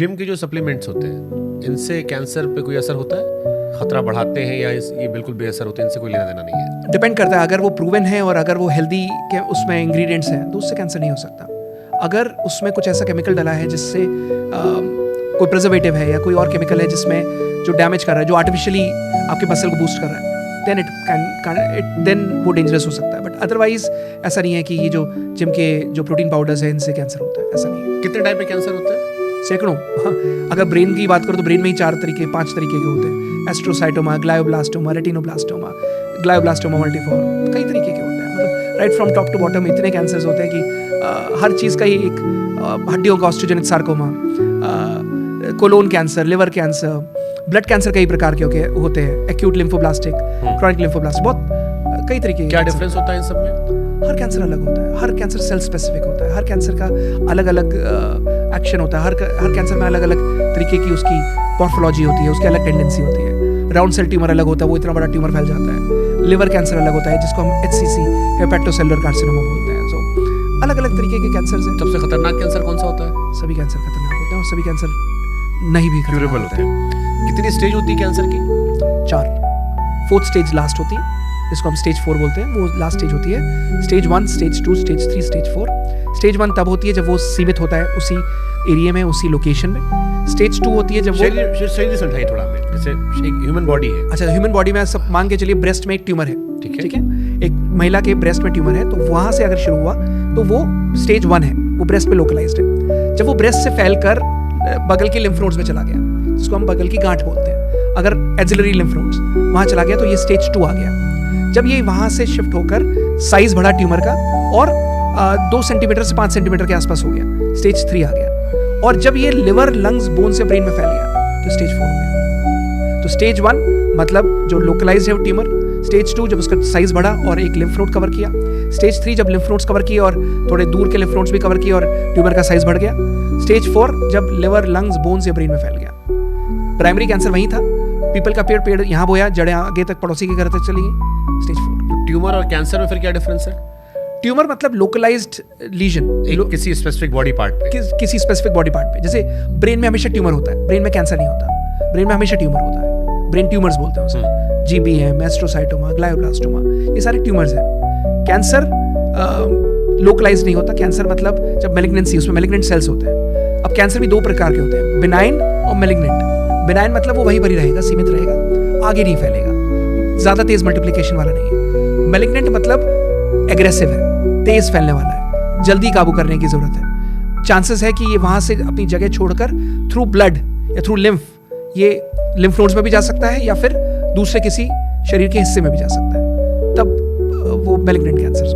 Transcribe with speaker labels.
Speaker 1: Gym के जो supplements होते हैं इनसे कैंसर पे कोई असर होता है? खतरा बढ़ाते हैं या ये बिल्कुल बेअसर होते हैं, इनसे कोई लेना देना नहीं है?
Speaker 2: डिपेंड करता है। अगर वो प्रूवन है और अगर वो हेल्दी के उसमें इंग्रेडिएंट्स हैं तो उससे कैंसर नहीं हो सकता। अगर उसमें कुछ ऐसा केमिकल डला है जिससे कोई प्रिजर्वेटिव है या कोई और केमिकल है जिसमें जो डैमेज कर रहा है, जो आर्टिफिशियली आपके मसल को बूस्ट कर रहा है, देन वो डेंजरस हो सकता है। बट अदरवाइज ऐसा नहीं है कि ये जो जिम के जो प्रोटीन पाउडर्स हैं इनसे कैंसर होता है, ऐसा नहीं है।
Speaker 1: कितने टाइप के कैंसर होते हैं?
Speaker 2: सैकड़ों। अगर ब्रेन की बात करो तो ब्रेन में ही 5 तरीके के होते हैं। एस्ट्रोसाइटोमा, ग्लायोब्लास्टोमा, रेटिनोब्लास्टोमा, ग्लायोब्लास्टोमा मल्टीफॉर्म, कई तरीके के होते हैं। मतलब right from top to bottom इतने कैंसर्स होते हैं कि हर चीज़ का ही एक हड्डियों का osteogenic sarcoma, colon cancer, liver cancer, blood cancer कई प्रकार के होते हैं। एक्यूट लिम्फोब्लास्टिक, क्रॉनिक लिम्फोब्लास्टिक, बहुत कई तरीके।
Speaker 1: क्या डिफरेंस होता है इन सब में?
Speaker 2: हर कैंसर अलग होता है, हर कैंसर सेल स्पेसिफिक होता है, हर कैंसर का अलग अलग एक्शन होता है, हर कैंसर में अलग अलग तरीके की उसकी मॉर्फोलॉजी होती है, उसकी अलग टेंडेंसी होती है। राउंड सेल ट्यूमर अलग होता है, वो इतना बड़ा ट्यूमर फैल जाता है। लिवर कैंसर अलग होता है जिसको हम HCC हेपेटोसेलुलर कार्सिनोमा बोलते हैं। सो अलग अलग तरीके के कैंसर हैं।
Speaker 1: सबसे खतरनाक कैंसर कौन सा होता है?
Speaker 2: सभी कैंसर खतरनाक होते हैं और सभी कैंसर नहीं भी
Speaker 1: क्यूरेबल होते हैं। कितनी स्टेज होती है कैंसर की?
Speaker 2: 4। 4th स्टेज लास्ट होती है, जिसको हम स्टेज 4 बोलते हैं, वो लास्ट स्टेज होती है। Stage 1, stage 2, stage 3, stage 4। Stage 1 तब होती है जब वो सीमित होता है उसी एरिया में, उसी लोकेशन में। स्टेज 2 होती है जब वो
Speaker 1: शरीर समझाइए थोड़ा में, जैसे एक ह्यूमन बॉडी है।
Speaker 2: अच्छा, ह्यूमन बॉडी में सब मान के चलिए ब्रेस्ट में एक ट्यूमर है, ठीक है। एक महिला के ब्रेस्ट में ट्यूमर है, तो वहां से अगर शुरू हुआ तो वो स्टेज 1 है, वो ब्रेस्ट पे लोकलाइज्ड है। जब वो ब्रेस्ट से फैलकर बगल के लिम्फ नोड्स में चला गया, जिसको हम बगल की गांठ बोलते हैं, अगर एक्सिलरी लिम्फ नोड्स वहां चला गया तो ये स्टेज 2 आ गया। जब ये वहां से शिफ्ट होकर साइज बढ़ा ट्यूमर का और 2 सेंटीमीटर से 5 सेंटीमीटर के आसपास हो गया, स्टेज 3 आ गया। और जब ये लिवर, लंग्स, बोन से ब्रेन में फैल गया तो स्टेज 4 हो गया। तो स्टेज 1 मतलब जो लोकलाइज्ड है वो ट्यूमर। स्टेज 2 जब उसका साइज बढ़ा और एक लिम्फ नोड कवर किया। स्टेज 3 जब लिम्फ नोड्स कवर किए और थोड़े दूर के लिम्फ नोड्स भी कवर किए और ट्यूमर का साइज बढ़ गया। स्टेज 4 जब लिवर, लंग्स, बोन या ब्रेन में फैल गया। प्राइमरी कैंसर वहीं था, पीपल का पेड़ यहाँ बोया, जड़ें आगे तक पड़ोसी के घर तक चली गई। स्टेज 4।
Speaker 1: ट्यूमर और कैंसर में फिर क्या डिफरेंस है?
Speaker 2: ट्यूमर मतलब लोकलाइज्ड लीजन,
Speaker 1: किसी स्पेसिफिक बॉडी पार्ट पे,
Speaker 2: किसी स्पेसिफिक बॉडी पार्ट पे। जैसे ब्रेन में हमेशा ट्यूमर होता है, ब्रेन में कैंसर नहीं होता, ब्रेन में हमेशा ट्यूमर होता है। ब्रेन ट्यूमर्स बोलते हैं उसे। GBM, एस्ट्रोसाइटोमा, ग्लायोब्लास्टोमा, ये सारे ट्यूमर्स हैं। कैंसर लोकलाइज्ड नहीं होता। कैंसर मतलब जब मैलिग्नेंसी, उसमें मैलिग्नेंट सेल्स होते हैं। अब कैंसर भी 2 प्रकार के होते हैं, बिनाइन और मैलिग्नेंट। बिनाइन मतलब वो वहीं पर ही रहेगा, सीमित रहेगा, आगे नहीं फैलेगा, ज्यादा तेज मल्टीप्लिकेशन वाला नहीं है। मैलिग्नेंट मतलब एग्रेसिव है, तेज फैलने वाला है, जल्दी काबू करने की जरूरत है। चांसेस है कि ये वहां से अपनी जगह छोड़कर थ्रू ब्लड या थ्रू लिम्फ, ये लिम्फ नोड्स में भी जा सकता है या फिर दूसरे किसी शरीर के हिस्से में भी जा सकता है, तब वो मैलिग्नेंट कैंसर